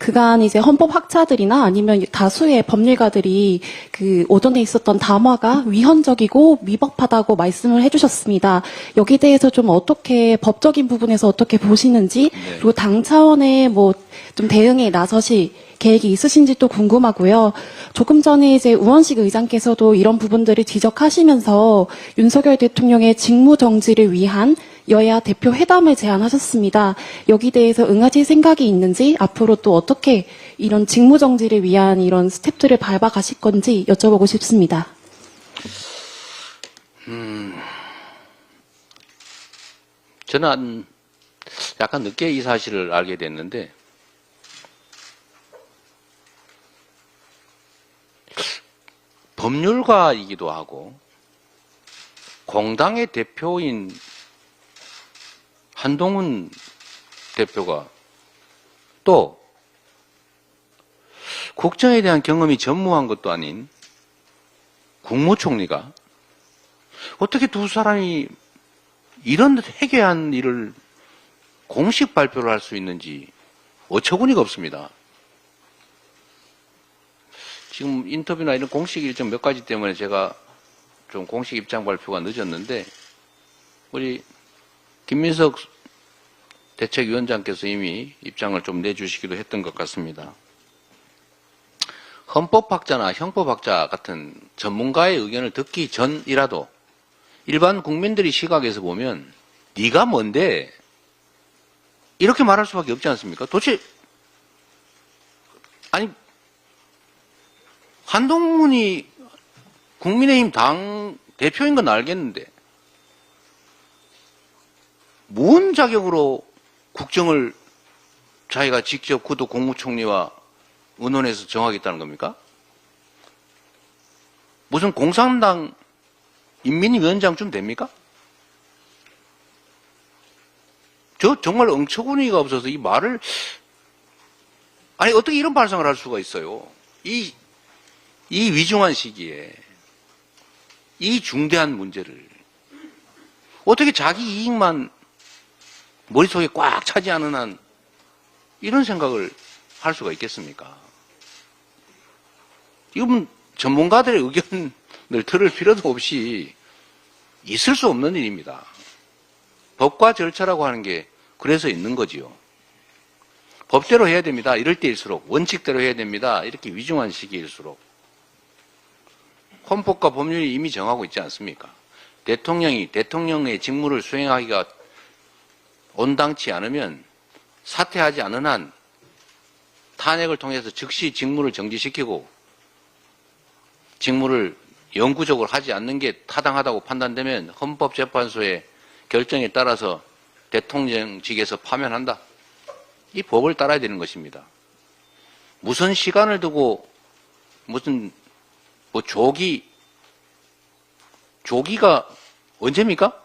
그간 이제 헌법학자들이나 아니면 다수의 법률가들이 그 오전에 있었던 담화가 위헌적이고 위법하다고 말씀을 해주셨습니다. 여기 대해서 좀 어떻게 법적인 부분에서 어떻게 보시는지 네. 그리고 당 차원의 뭐 좀 대응에 나서실 계획이 있으신지 또 궁금하고요. 조금 전에 이제 우원식 의장께서도 이런 부분들을 지적하시면서 윤석열 대통령의 직무 정지를 위한 여야 대표 회담을 제안하셨습니다. 여기 대해서 응하실 생각이 있는지 앞으로 또 어떻게 이런 직무 정지를 위한 이런 스텝들을 밟아가실 건지 여쭤보고 싶습니다. 저는 약간 늦게 이 사실을 알게 됐는데 법률가이기도 하고 공당의 대표인 한동훈 대표가 또 국정에 대한 경험이 전무한 것도 아닌 국무총리가 어떻게 두 사람이 이런 해괴한 일을 공식 발표를 할 수 있는지 어처구니가 없습니다. 지금 인터뷰나 이런 공식 일정 몇 가지 때문에 제가 좀 공식 입장 발표가 늦었는데 우리 김민석 대책위원장께서 이미 입장을 좀 내주시기도 했던 것 같습니다. 헌법학자나 형법학자 같은 전문가의 의견을 듣기 전이라도 일반 국민들의 시각에서 보면 네가 뭔데 이렇게 말할 수밖에 없지 않습니까? 도대체 아니 한동훈이 국민의힘 당 대표인 건 알겠는데 뭔 자격으로 국정을 자기가 직접 그도 국무총리와 의논해서 정하겠다는 겁니까? 무슨 공산당 인민위원장쯤 됩니까? 저 정말 엉처구니가 없어서 이 말을 아니 어떻게 이런 발상을 할 수가 있어요? 이 위중한 시기에 이 중대한 문제를 어떻게 자기 이익만 머릿속에 꽉 차지 않은 한 이런 생각을 할 수가 있겠습니까? 이건 전문가들의 의견을 들을 필요도 없이 있을 수 없는 일입니다. 법과 절차라고 하는 게 그래서 있는 거지요. 법대로 해야 됩니다. 이럴 때일수록 원칙대로 해야 됩니다. 이렇게 위중한 시기일수록 헌법과 법률이 이미 정하고 있지 않습니까? 대통령이 대통령의 직무를 수행하기가 온당치 않으면 사퇴하지 않은 한 탄핵을 통해서 즉시 직무를 정지시키고 직무를 영구적으로 하지 않는 게 타당하다고 판단되면 헌법재판소의 결정에 따라서 대통령직에서 파면한다. 이 법을 따라야 되는 것입니다. 무슨 시간을 두고 무슨 뭐 조기가 언제입니까?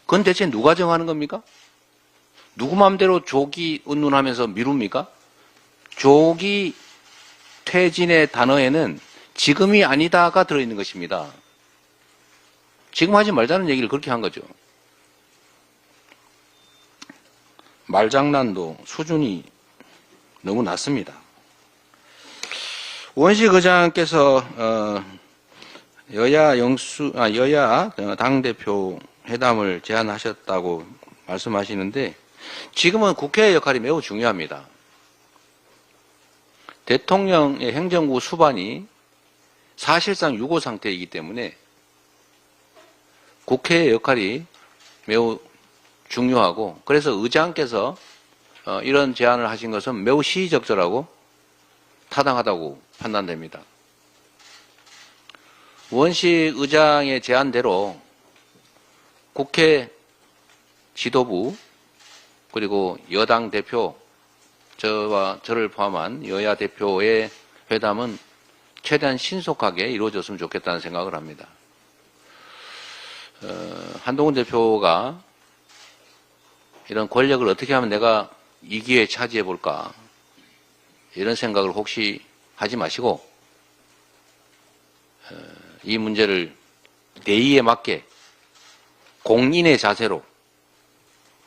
그건 대체 누가 정하는 겁니까? 누구 마음대로 조기 운운하면서 미룹니까? 조기 퇴진의 단어에는 지금이 아니다가 들어있는 것입니다. 지금 하지 말자는 얘기를 그렇게 한 거죠. 말장난도 수준이 너무 낮습니다. 우원식 의장께서 여야 당대표 회담을 제안하셨다고 말씀하시는데 지금은 국회의 역할이 매우 중요합니다. 대통령의 행정부 수반이 사실상 유고 상태이기 때문에 국회의 역할이 매우 중요하고 그래서 의장께서 이런 제안을 하신 것은 매우 시의적절하고 타당하다고 판단됩니다. 우원식 의장의 제안대로 국회 지도부 그리고 여당 대표 저를 포함한 여야 대표의 회담은 최대한 신속하게 이루어졌으면 좋겠다는 생각을 합니다. 한동훈 대표가 이런 권력을 어떻게 하면 내가 이 기회에 차지해 볼까 이런 생각을 혹시 하지 마시고 이 문제를 대의에 맞게 공인의 자세로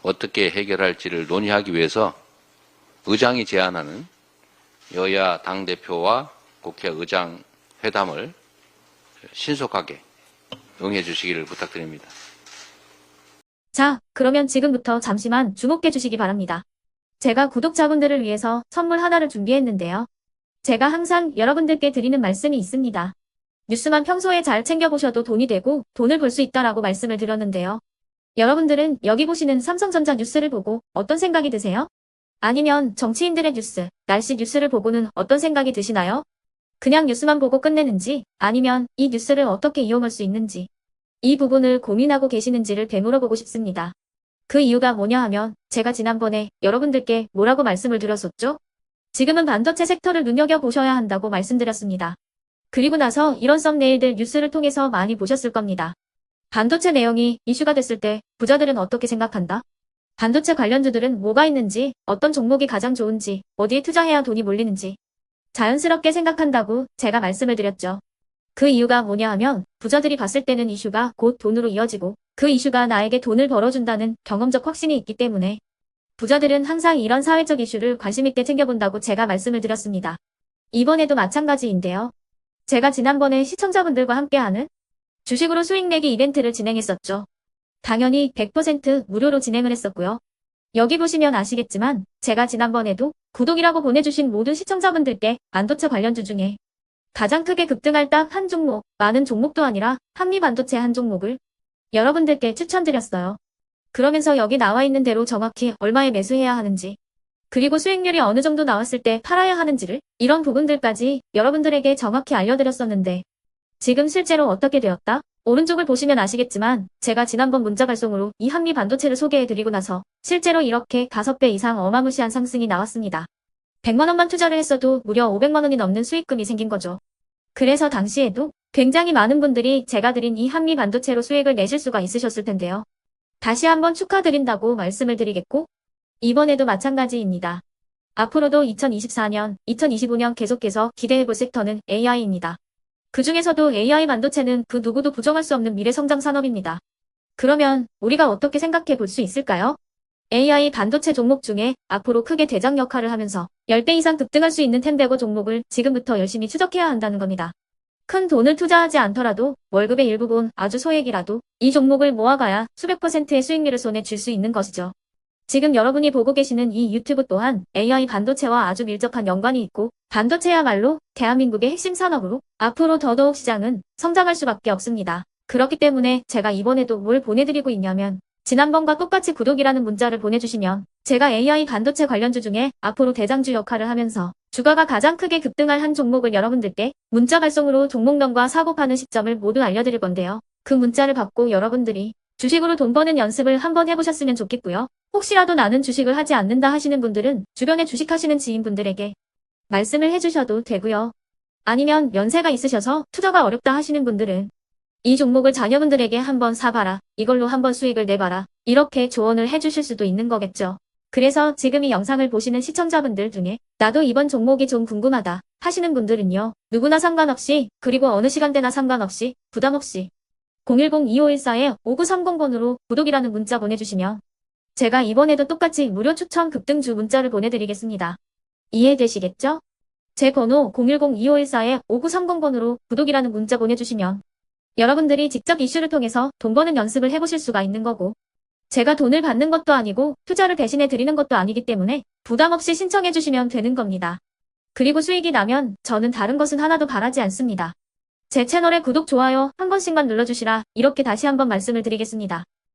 어떻게 해결할지를 논의하기 위해서 의장이 제안하는 여야 당대표와 국회 의장 회담을 신속하게 응해 주시기를 부탁드립니다. 자, 그러면 지금부터 잠시만 주목해 주시기 바랍니다. 제가 구독자분들을 위해서 선물 하나를 준비했는데요. 제가 항상 여러분들께 드리는 말씀이 있습니다. 뉴스만 평소에 잘 챙겨보셔도 돈이 되고 돈을 벌 수 있다라고 말씀을 드렸는데요. 여러분들은 여기 보시는 삼성전자 뉴스를 보고 어떤 생각이 드세요? 아니면 정치인들의 뉴스, 날씨 뉴스를 보고는 어떤 생각이 드시나요? 그냥 뉴스만 보고 끝내는지, 아니면 이 뉴스를 어떻게 이용할 수 있는지, 이 부분을 고민하고 계시는지를 되물어보고 싶습니다. 그 이유가 뭐냐 하면 제가 지난번에 여러분들께 뭐라고 말씀을 드렸었죠? 지금은 반도체 섹터를 눈여겨보셔야 한다고 말씀드렸습니다. 그리고 나서 이런 썸네일들 뉴스를 통해서 많이 보셨을 겁니다. 반도체 내용이 이슈가 됐을 때 부자들은 어떻게 생각한다? 반도체 관련주들은 뭐가 있는지, 어떤 종목이 가장 좋은지, 어디에 투자해야 돈이 몰리는지 자연스럽게 생각한다고 제가 말씀을 드렸죠. 그 이유가 뭐냐 하면 부자들이 봤을 때는 이슈가 곧 돈으로 이어지고 그 이슈가 나에게 돈을 벌어준다는 경험적 확신이 있기 때문에 부자들은 항상 이런 사회적 이슈를 관심 있게 챙겨본다고 제가 말씀을 드렸습니다. 이번에도 마찬가지인데요. 제가 지난번에 시청자분들과 함께하는 주식으로 수익 내기 이벤트를 진행했었죠. 당연히 100% 무료로 진행을 했었고요. 여기 보시면 아시겠지만 제가 지난번에도 구독이라고 보내주신 모든 시청자분들께 반도체 관련주 중에 가장 크게 급등할 딱 한 종목, 많은 종목도 아니라 한미반도체 한 종목을 여러분들께 추천드렸어요. 그러면서 여기 나와 있는 대로 정확히 얼마에 매수해야 하는지, 그리고 수익률이 어느 정도 나왔을 때 팔아야 하는지를 이런 부분들까지 여러분들에게 정확히 알려드렸었는데 지금 실제로 어떻게 되었다? 오른쪽을 보시면 아시겠지만 제가 지난번 문자 발송으로 이 한미반도체를 소개해드리고 나서 실제로 이렇게 5배 이상 어마무시한 상승이 나왔습니다. 100만 원만 투자를 했어도 무려 500만 원이 넘는 수익금이 생긴 거죠. 그래서 당시에도 굉장히 많은 분들이 제가 드린 이 한미반도체로 수익을 내실 수가 있으셨을 텐데요. 다시 한번 축하드린다고 말씀을 드리겠고 이번에도 마찬가지입니다. 앞으로도 2024년, 2025년 계속해서 기대해볼 섹터는 AI입니다. 그 중에서도 AI 반도체는 그 누구도 부정할 수 없는 미래 성장 산업입니다. 그러면 우리가 어떻게 생각해 볼 수 있을까요? AI 반도체 종목 중에 앞으로 크게 대장 역할을 하면서 10배 이상 급등할 수 있는 템베고 종목을 지금부터 열심히 추적해야 한다는 겁니다. 큰 돈을 투자하지 않더라도 월급의 일부분 아주 소액이라도 이 종목을 모아가야 수백 %의 수익률을 손에 쥘 수 있는 것이죠. 지금 여러분이 보고 계시는 이 유튜브 또한 AI 반도체와 아주 밀접한 연관이 있고 반도체야말로 대한민국의 핵심 산업으로 앞으로 더더욱 시장은 성장할 수밖에 없습니다. 그렇기 때문에 제가 이번에도 뭘 보내드리고 있냐면 지난번과 똑같이 구독이라는 문자를 보내주시면 제가 AI 반도체 관련주 중에 앞으로 대장주 역할을 하면서 주가가 가장 크게 급등할 한 종목을 여러분들께 문자 발송으로 종목명과 사고 파는 시점을 모두 알려드릴 건데요. 그 문자를 받고 여러분들이 주식으로 돈 버는 연습을 한번 해보셨으면 좋겠고요. 혹시라도 나는 주식을 하지 않는다 하시는 분들은 주변에 주식하시는 지인분들에게 말씀을 해주셔도 되고요. 아니면 연세가 있으셔서 투자가 어렵다 하시는 분들은 이 종목을 자녀분들에게 한번 사봐라. 이걸로 한번 수익을 내봐라. 이렇게 조언을 해주실 수도 있는 거겠죠. 그래서 지금 이 영상을 보시는 시청자분들 중에 나도 이번 종목이 좀 궁금하다 하시는 분들은요. 누구나 상관없이 그리고 어느 시간대나 상관없이 부담 없이 010-2514-5930번으로 구독이라는 문자 보내주시면 제가 이번에도 똑같이 무료 추천 급등주 문자를 보내드리겠습니다. 이해되시겠죠? 제 번호 010-2514-5930번으로 구독이라는 문자 보내주시면 여러분들이 직접 이슈를 통해서 돈 버는 연습을 해보실 수가 있는 거고 제가 돈을 받는 것도 아니고 투자를 대신해 드리는 것도 아니기 때문에 부담 없이 신청해 주시면 되는 겁니다. 그리고 수익이 나면 저는 다른 것은 하나도 바라지 않습니다. 제 채널에 구독, 좋아요 한 번씩만 눌러주시라 이렇게 다시 한번 말씀을 드리겠습니다.